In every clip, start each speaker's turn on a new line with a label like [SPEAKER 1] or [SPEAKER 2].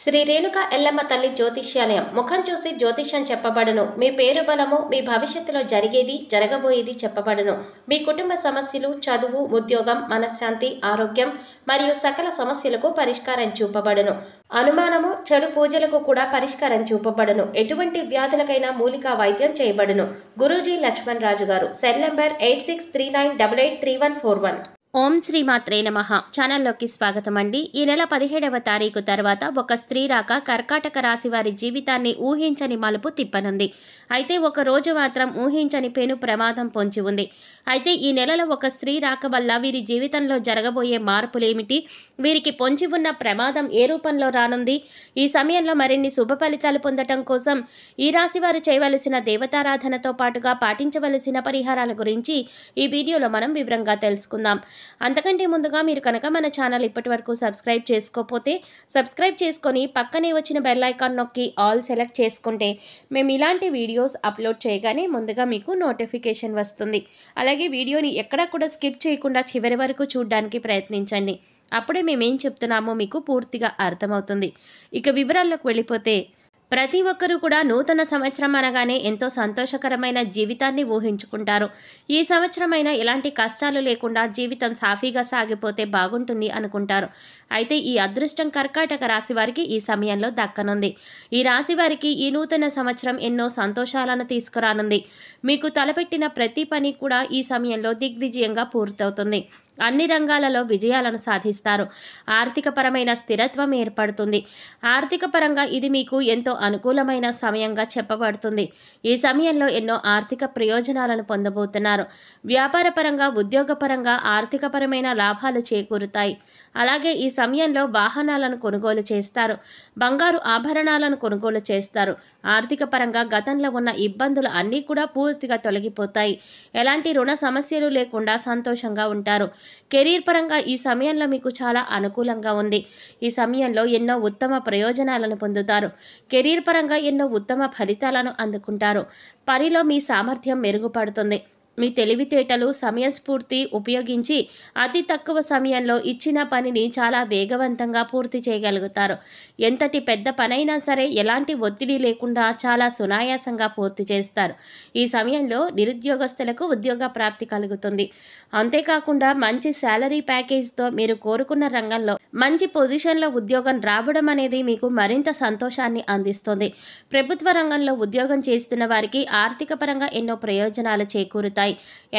[SPEAKER 1] శ్రీ రేణుక ఎల్లమ్మ తల్లి జ్యోతిష్యాలయం ముఖం చూసి జ్యోతిష్యం చెప్పబడును. మీ పేరు బలము, మీ భవిష్యత్తులో జరిగేది జరగబోయేది చెప్పబడును. మీ కుటుంబ సమస్యలు, చదువు, ఉద్యోగం, మనశ్శాంతి, ఆరోగ్యం మరియు సకల సమస్యలకు పరిష్కారం చూపబడును. అనుమానము, చెడు పూజలకు కూడా పరిష్కారం చూపబడును. ఎటువంటి వ్యాధులకైనా మూలికా వైద్యం చేయబడును. గురూజీ లక్ష్మణ్ రాజు గారు. Cell number 8639883141. ఓం శ్రీ మాత్రే నమః. ఛానల్లోకి స్వాగతం అండి. ఈ నెల 17వ తారీఖు తర్వాత ఒక స్త్రీ రాక కర్కాటక రాశి వారి జీవితాన్ని ఊహించని మలుపు తిప్పనుంది. అయితే ఒక రోజు మాత్రం ఊహించని పెను ప్రమాదం పొంచి ఉంది. అయితే ఈ నెలలో ఒక స్త్రీ రాక వల్ల వీరి జీవితంలో జరగబోయే మార్పులేమిటి, వీరికి పొంచి ఉన్న ప్రమాదం ఏ రూపంలో రానుంది, ఈ సమయంలో మరిన్ని శుభ ఫలితాలు పొందటం కోసం ఈ రాశి వారు చేయవలసిన దేవతారాధనతో పాటుగా పాటించవలసిన పరిహారాల గురించి ఈ వీడియోలో మనం వివరంగా తెలుసుకుందాం. అంతకంటే ముందుగా మీరు కనుక మన ఛానల్ ఇప్పటి వరకు సబ్స్క్రైబ్ చేసుకోకపోతే సబ్స్క్రైబ్ చేసుకొని పక్కనే వచ్చిన బెల్ ఐకాన్ నొక్కి ఆల్ సెలెక్ట్ చేసుకుంటే మేము ఇలాంటి వీడియోస్ అప్లోడ్ చేయగానే ముందుగా మీకు నోటిఫికేషన్ వస్తుంది. అలాగే వీడియోని ఎక్కడా కూడా స్కిప్ చేయకుండా చివరి వరకు చూడడానికి ప్రయత్నించండి. అప్పుడే మేమేం చెప్తున్నామో మీకు పూర్తిగా అర్థమవుతుంది. ఇక వివరాల్లోకి వెళ్ళిపోతే, ప్రతి ఒక్కరూ కూడా నూతన సంవత్సరం అనగానే ఎంతో సంతోషకరమైన జీవితాన్ని ఊహించుకుంటారు. ఈ సంవత్సరమైనా ఎలాంటి కష్టాలు లేకుండా జీవితం సాఫీగా సాగిపోతే బాగుంటుంది అనుకుంటారు. అయితే ఈ అదృష్టం కర్కాటక రాశి వారికి ఈ సమయంలో దక్కనుంది. ఈ రాశి వారికి ఈ నూతన సంవత్సరం ఎన్నో సంతోషాలను తీసుకురానుంది. మీకు తలపెట్టిన ప్రతి పని కూడా ఈ సమయంలో దిగ్విజయంగా పూర్తవుతుంది. అన్ని రంగాలలో విజయాలను సాధిస్తారు. ఆర్థికపరమైన స్థిరత్వం ఏర్పడుతుంది. ఆర్థిక పరంగా ఇది మీకు ఎంతో అనుకూలమైన సమయంగా చెప్పబడుతుంది. ఈ సమయంలో ఎన్నో ఆర్థిక ప్రయోజనాలను పొందబోతున్నారు. వ్యాపారపరంగా, ఉద్యోగపరంగా ఆర్థికపరమైన లాభాలు చేకూరుతాయి. అలాగే ఈ సమయంలో వాహనాలను కొనుగోలు చేస్తారు. బంగారు ఆభరణాలను కొనుగోలు చేస్తారు. ఆర్థిక పరంగా గతంలో ఉన్న ఇబ్బందులు అన్నీ కూడా పూర్తిగా తొలగిపోతాయి. ఎలాంటి రుణ సమస్యలు లేకుండా సంతోషంగా ఉంటారు. కెరీర్ పరంగా ఈ సమయంలో మీకు చాలా అనుకూలంగా ఉంది. ఈ సమయంలో ఎన్నో ఉత్తమ ప్రయోజనాలను పొందుతారు. కెరీర్ పరంగా ఎన్నో ఉత్తమ ఫలితాలను అందుకుంటారు. పనిలో మీ సామర్థ్యం మెరుగుపడుతుంది. మీ తెలివితేటలు, సమయస్ఫూర్తి ఉపయోగించి అతి తక్కువ సమయంలో ఇచ్చిన పనిని చాలా వేగవంతంగా పూర్తి చేయగలుగుతారు. ఎంతటి పెద్ద పనైనా సరే ఎలాంటి ఒత్తిడి లేకుండా చాలా సునాయాసంగా పూర్తి చేస్తారు. ఈ సమయంలో నిరుద్యోగస్తులకు ఉద్యోగ ప్రాప్తి కలుగుతుంది. అంతేకాకుండా మంచి శాలరీ ప్యాకేజ్తో మీరు కోరుకున్న రంగంలో మంచి పొజిషన్లో ఉద్యోగం రావడం అనేది మీకు మరింత సంతోషాన్ని అందిస్తుంది. ప్రభుత్వ రంగంలో ఉద్యోగం చేస్తున్న వారికి ఆర్థిక పరంగా ఎన్నో ప్రయోజనాలు చేకూరుతాయి.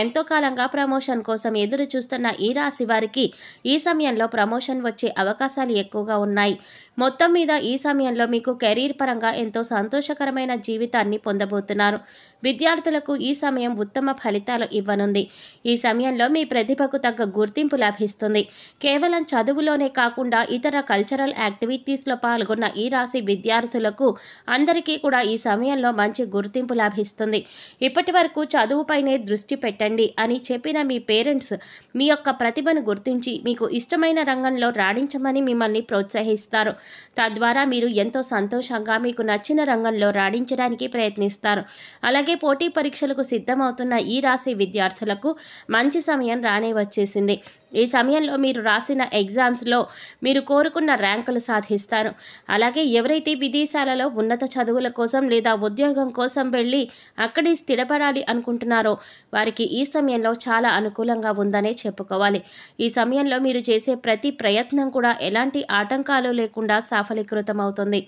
[SPEAKER 1] ఎంతో కాలంగా ప్రమోషన్ కోసం ఎదురు చూస్తున్న ఈ రాశి వారికి ఈ సమయంలో ప్రమోషన్ వచ్చే అవకాశాలు ఎక్కువగా ఉన్నాయి. మొత్తం మీద ఈ సమయంలో మీకు కెరీర్ పరంగా ఎంతో సంతోషకరమైన జీవితాన్ని పొందబోతున్నారు. విద్యార్థులకు ఈ సమయం ఉత్తమ ఫలితాలు ఇవ్వనుంది. ఈ సమయంలో మీ ప్రతిభకు తగ్గ గుర్తింపు లభిస్తుంది. కేవలం చదువులోనే కాకుండా ఇతర కల్చరల్ యాక్టివిటీస్లో పాల్గొన్న ఈ రాశి విద్యార్థులకు అందరికీ కూడా ఈ సమయంలో మంచి గుర్తింపు లభిస్తుంది. ఇప్పటి వరకు చదువుపైనే దృష్టి పెట్టండి అని చెప్పిన మీ పేరెంట్స్ మీ యొక్క ప్రతిభను గుర్తించి మీకు ఇష్టమైన రంగంలో రాణించమని మిమ్మల్ని ప్రోత్సహిస్తారు. తద్వారా మీరు ఎంతో సంతోషంగా మీకు నచ్చిన రంగంలో రాణించడానికి ప్రయత్నిస్తారు. అలాగే పోటీ పరీక్షలకు సిద్ధమవుతున్న ఈ రాశి విద్యార్థులకు మంచి సమయం రానే వచ్చేసింది. ఈ సమయంలో మీరు రాసిన ఎగ్జామ్స్లో మీరు కోరుకున్న ర్యాంకులు సాధిస్తారు. అలాగే ఎవరైతే విదేశాలలో ఉన్నత చదువుల కోసం లేదా ఉద్యోగం కోసం వెళ్ళి అక్కడి స్థిరపడాలి అనుకుంటున్నారో వారికి ఈ సమయంలో చాలా అనుకూలంగా ఉందనే చెప్పుకోవాలి. ఈ సమయంలో మీరు చేసే ప్రతి ప్రయత్నం కూడా ఎలాంటి ఆటంకాలు లేకుండా సఫలీకృతం అవుతుంది.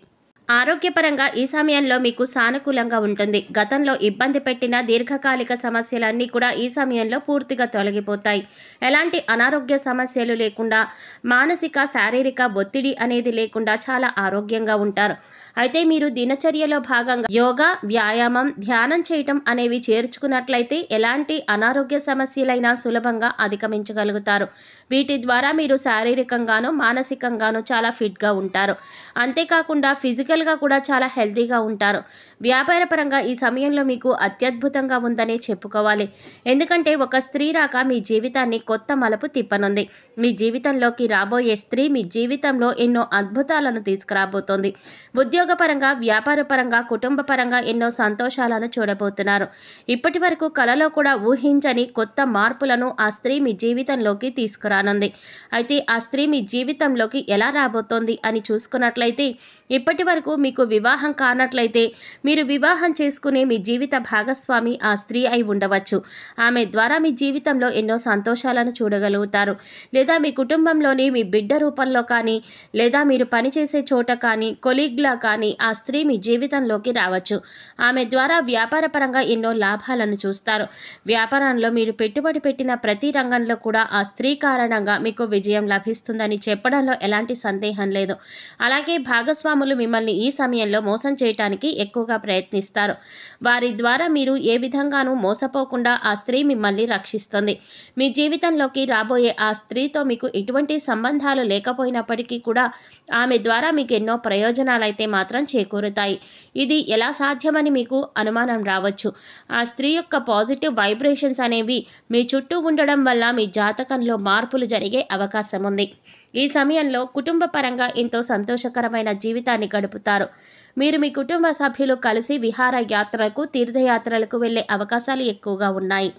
[SPEAKER 1] ఆరోగ్యపరంగా ఈ సమయంలో మీకు సానుకూలంగా ఉంటుంది. గతంలో ఇబ్బంది పెట్టిన దీర్ఘకాలిక సమస్యలన్నీ కూడా ఈ సమయంలో పూర్తిగా తొలగిపోతాయి. ఎలాంటి అనారోగ్య సమస్యలు లేకుండా, మానసిక, శారీరక ఒత్తిడి అనేది లేకుండా చాలా ఆరోగ్యంగా ఉంటారు. అయితే మీరు దినచర్యలో భాగంగా యోగా, వ్యాయామం, ధ్యానం చేయటం అనేవి చేర్చుకున్నట్లయితే ఎలాంటి అనారోగ్య సమస్యలైనా సులభంగా అధిగమించగలుగుతారు. వీటి ద్వారా మీరు శారీరకంగానూ మానసికంగానూ చాలా ఫిట్గా ఉంటారు. అంతేకాకుండా ఫిజికల్ మెంటల్గా కూడా చాలా హెల్తీగా ఉంటారు. వ్యాపారపరంగా ఈ సమయంలో మీకు అత్యద్భుతంగా ఉందనే చెప్పుకోవాలి. ఎందుకంటే ఒక స్త్రీ రాక మీ జీవితాన్ని కొత్త మలుపు తిప్పనుంది. మీ జీవితంలోకి రాబోయే స్త్రీ మీ జీవితంలో ఎన్నో అద్భుతాలను తీసుకురాబోతోంది. ఉద్యోగపరంగా, వ్యాపారపరంగా, కుటుంబపరంగా ఎన్నో సంతోషాలను చూడబోతున్నారు. ఇప్పటి వరకు కలలో కూడా ఊహించని కొత్త మార్పులను ఆ స్త్రీ మీ జీవితంలోకి తీసుకురానుంది. అయితే ఆ స్త్రీ మీ జీవితంలోకి ఎలా రాబోతోంది అని చూసుకున్నట్లయితే, ఇప్పటి వరకు మీకు వివాహం కానట్లయితే మీరు వివాహం చేసుకునే మీ జీవిత భాగస్వామి ఆ స్త్రీ అయి ఉండవచ్చు. ఆమె ద్వారా మీ జీవితంలో ఎన్నో సంతోషాలను చూడగలుగుతారు. లేదా మీ కుటుంబంలోని మీ బిడ్డ రూపంలో కానీ, లేదా మీరు పనిచేసే చోట కానీ, కొలీగ్లా కానీ ఆ స్త్రీ మీ జీవితంలోకి రావచ్చు. ఆమె ద్వారా వ్యాపారపరంగా ఎన్నో లాభాలను చూస్తారు. వ్యాపారంలో మీరు పెట్టుబడి పెట్టిన ప్రతి రంగంలో కూడా ఆ స్త్రీ కారణంగా మీకు విజయం లభిస్తుందని చెప్పడంలో ఎలాంటి సందేహం లేదు. అలాగే భాగస్వాములు మిమ్మల్ని ఈ సమయంలో మోసం చేయటానికి ఎక్కువగా ప్రయత్నిస్తారు. వారి ద్వారా మీరు ఏ విధంగానూ మోసపోకుండా ఆ స్త్రీ మిమ్మల్ని రక్షిస్తుంది. మీ జీవితంలోకి రాబోయే ఆ స్త్రీతో మీకు ఎటువంటి సంబంధాలు లేకపోయినప్పటికీ కూడా ఆమె ద్వారా మీకు ఎన్నో ప్రయోజనాలైతే మాత్రం చేకూరుతాయి. ఇది ఎలా సాధ్యమని మీకు అనుమానం రావచ్చు. ఆ స్త్రీ యొక్క పాజిటివ్ వైబ్రేషన్స్ అనేవి మీ చుట్టూ ఉండడం వల్ల మీ జాతకంలో మార్పులు జరిగే అవకాశం ఉంది. ఈ సమయంలో కుటుంబ పరంగా ఎంతో సంతోషకరమైన జీవితాన్ని గడుపుతారు. మీరు మీ కుటుంబ సభ్యులు కలిసి విహార యాత్రలకు, తీర్థయాత్రలకు వెళ్ళే అవకాశాలు ఎక్కువగా ఉన్నాయి.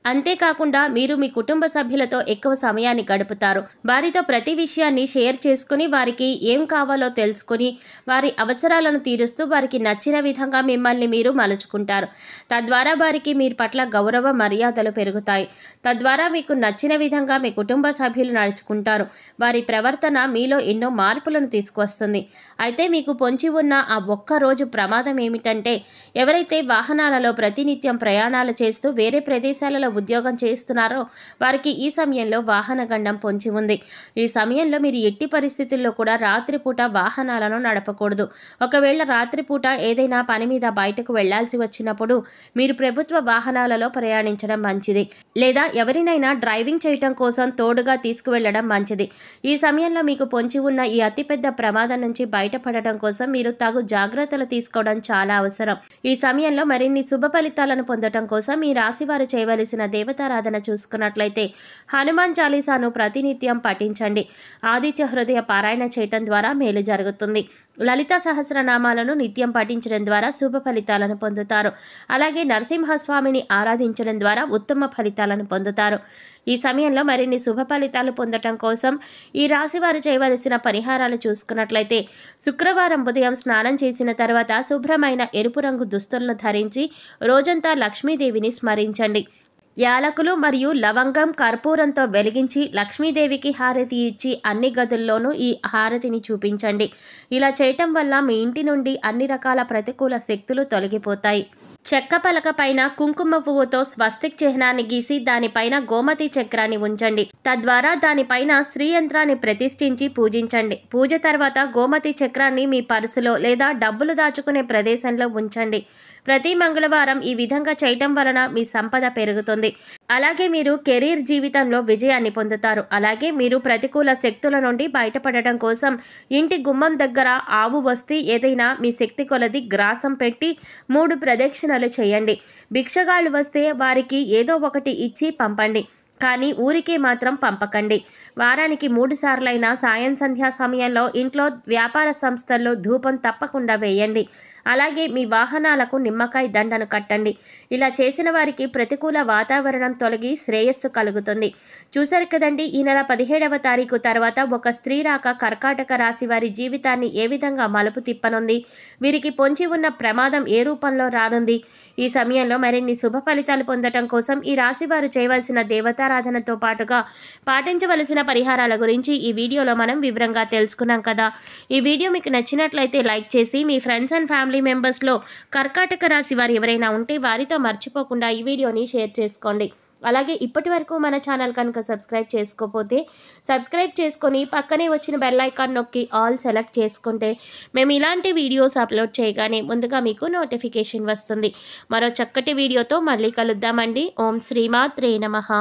[SPEAKER 1] అంతేకాకుండా మీరు మీ కుటుంబ సభ్యులతో ఎక్కువ సమయాన్ని గడుపుతారు. వారితో ప్రతి విషయాన్ని షేర్ చేసుకుని, వారికి ఏం కావాలో తెలుసుకుని, వారి అవసరాలను తీరుస్తూ వారికి నచ్చిన విధంగా మిమ్మల్ని మీరు మలుచుకుంటారు. తద్వారా వారికి మీ పట్ల గౌరవ మర్యాదలు పెరుగుతాయి. తద్వారా మీకు నచ్చిన విధంగా మీ కుటుంబ సభ్యులు నడుచుకుంటారు. వారి ప్రవర్తన మీలో ఎన్నో మార్పులను తీసుకువస్తుంది. అయితే మీకు పొంచి ఉన్న ఆ ఒక్క రోజు ప్రమాదం ఏమిటంటే, ఎవరైతే వాహనాలలో ప్రతినిత్యం ప్రయాణాలు చేస్తూ వేరే ప్రదేశాలలో ఉద్యోగం చేస్తున్నారో వారికి ఈ సమయంలో వాహన గండం పొంచి ఉంది. ఈ సమయంలో మీరు ఎట్టి పరిస్థితుల్లో కూడా రాత్రిపూట వాహనాలను నడపకూడదు. ఒకవేళ రాత్రిపూట ఏదైనా పని మీద బయటకు వెళ్లాల్సి వచ్చినప్పుడు మీరు ప్రభుత్వ వాహనాలలో ప్రయాణించడం మంచిది. లేదా ఎవరినైనా డ్రైవింగ్ చేయటం కోసం తోడుగా తీసుకువెళ్లడం మంచిది. ఈ సమయంలో మీకు పొంచి ఉన్న ఈ అతిపెద్ద ప్రమాదం నుంచి బయటపడటం కోసం మీరు తగు జాగ్రత్తలు తీసుకోవడం చాలా అవసరం. ఈ సమయంలో మరిన్ని శుభ ఫలితాలను పొందడం కోసం ఈ రాశివారు చేయవలసిన దేవతారాధన చూసుకున్నట్లయితే హనుమాన్ చాలీసాను ప్రతినిత్యం పఠించండి. ఆదిత్య హృదయ పారాయణ చేయటం ద్వారా మేలు జరుగుతుంది. లలిత సహస్రనామాలను నిత్యం పఠించడం ద్వారా శుభ ఫలితాలను పొందుతారు. అలాగే నరసింహస్వామిని ఆరాధించడం ద్వారా ఉత్తమ ఫలితాలను పొందుతారు. ఈ సమయంలో మరిన్ని శుభ ఫలితాలు పొందటం కోసం ఈ రాశివారు చేయవలసిన పరిహారాలు చూసుకున్నట్లయితే, శుక్రవారం ఉదయం స్నానం చేసిన తర్వాత శుభ్రమైన ఎరుపు రంగు దుస్తులను ధరించి రోజంతా లక్ష్మీదేవిని స్మరించండి. యాలకులు మరియు లవంగం, కర్పూరంతో వెలిగించి లక్ష్మీదేవికి హారతి ఇచ్చి అన్ని గదుల్లోనూ ఈ హారతిని చూపించండి. ఇలా చేయటం వల్ల మీ ఇంటి నుండి అన్ని రకాల ప్రతికూల శక్తులు తొలగిపోతాయి. చెక్క పలక పైన కుంకుమ పువ్వుతో స్వస్తిక్ చిహ్నాన్ని గీసి దానిపైన గోమతి చక్రాన్ని ఉంచండి. తద్వారా దానిపైన శ్రీ యంత్రాన్ని ప్రతిష్ఠించి పూజించండి. పూజ తర్వాత గోమతి చక్రాన్ని మీ పర్సులో లేదా డబ్బులు దాచుకునే ప్రదేశంలో ఉంచండి. ప్రతి మంగళవారం ఈ విధంగా చేయటం వలన మీ సంపద పెరుగుతుంది. అలాగే మీరు కెరీర్ జీవితంలో విజయాన్ని పొందుతారు. అలాగే మీరు ప్రతికూల శక్తుల నుండి బయటపడటం కోసం ఇంటి గుమ్మం దగ్గర ఆవు వస్తే ఏదైనా మీ శక్తి కొలది గ్రాసం పెట్టి 3 ప్రదక్షిణలు చేయండి. భిక్షగాళ్ళు వస్తే వారికి ఏదో ఒకటి ఇచ్చి పంపండి. కానీ ఊరికే మాత్రం పంపకండి. వారానికి 3 సార్లైనా సాయం సంధ్యా సమయంలో ఇంట్లో, వ్యాపార సంస్థల్లో ధూపం తప్పకుండా వేయండి. అలాగే మీ వాహనాలకు నిమ్మకాయ దండను కట్టండి. ఇలా చేసిన వారికి ప్రతికూల వాతావరణం తొలగి శ్రేయస్సు కలుగుతుంది. చూశారు కదండి, ఈ నెల 17వ తారీఖు తర్వాత ఒక స్త్రీ రాక కర్కాటక రాశి వారి జీవితాన్ని ఏ విధంగా మలుపు తిప్పనుంది, వీరికి పొంచి ఉన్న ప్రమాదం ఏ రూపంలో రానుంది. ఈ సమయంలో మరిన్ని శుభ ఫలితాలు పొందటం కోసం ఈ రాశి వారు చేయవలసిన దేవతారాధనతో పాటుగా పాటించవలసిన పరిహారాల గురించి ఈ వీడియోలో మనం వివరంగా తెలుసుకున్నాం కదా. ఈ వీడియో మీకు నచ్చినట్లయితే లైక్ చేసి మీ ఫ్రెండ్స్ అండ్ ఫ్యామిలీ మెంబర్స్లో కర్కాటక రాశి వారు ఎవరైనా ఉంటే వారితో మర్చిపోకుండా ఈ వీడియోని షేర్ చేసుకోండి. అలాగే ఇప్పటి వరకు మన ఛానల్ కనుక సబ్స్క్రైబ్ చేసుకోకపోతే సబ్స్క్రైబ్ చేసుకొని పక్కనే వచ్చిన బెల్ ఐకాన్ నొక్కి ఆల్ సెలెక్ట్ చేసుకుంటే మేము ఇలాంటి వీడియోస్ అప్లోడ్ చేయగానే ముందుగా మీకు నోటిఫికేషన్ వస్తుంది. మరో చక్కటి వీడియోతో మళ్ళీ కలుద్దామండి. ఓం శ్రీమాత్రే నమః.